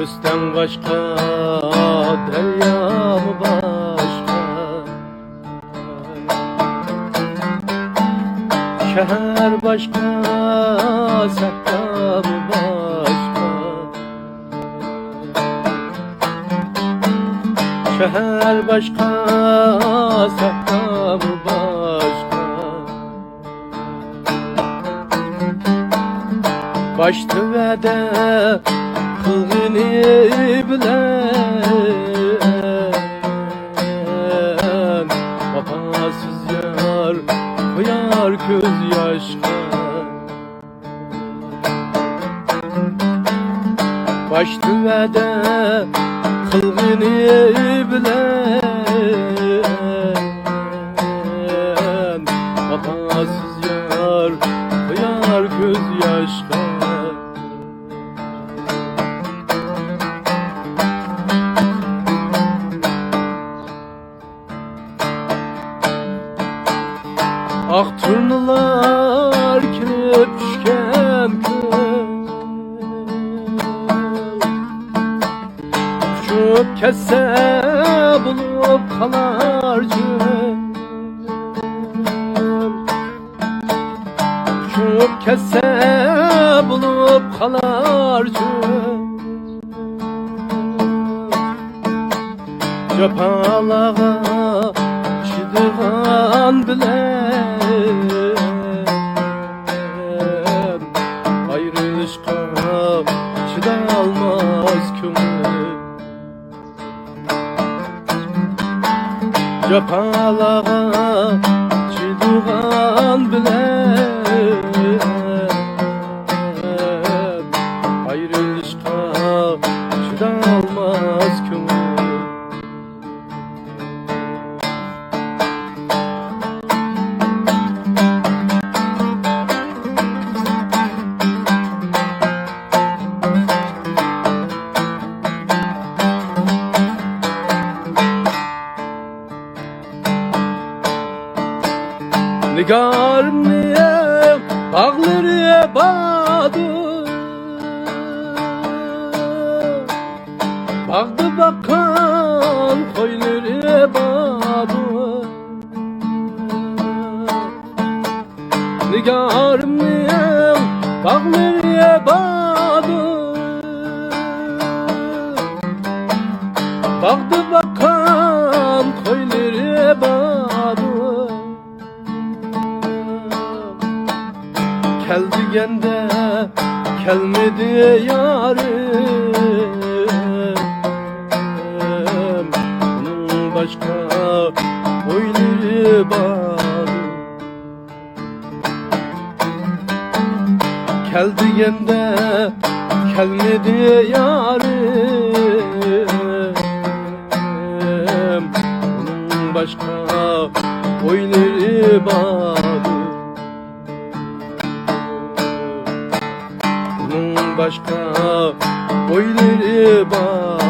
Kösten başka, derya mı başka? Şehir başka, sahra mı başka? Şehir başka, sahra mı başka? Baştı ve de kılgını bilen vefasız yar koyar göz yaşka. Baştı ve de kılgını bilen vefasız yar koyar göz yaşka. Ak turnalar kirip düşken kıl, uçup kesse bulup kalar cüm. Uçup kesse bulup kalar cüm. Cepalağa çıdığan bilen ayrılışka çıdalmaz kömür. Cepalağa çıdığan bilen ayrılışka çıdalmaz kömür. Nigarım bağları bağdı, bağdı bakan koyları bağdı. Nigarım bağları bağdı, bağdı bakan koyları bağdı. Kel digende kelmedi yarım, bunun başka oyları bağlı. Kel digende kelmedi yarım, bunun başka oyları bağlı. Başka oyları var.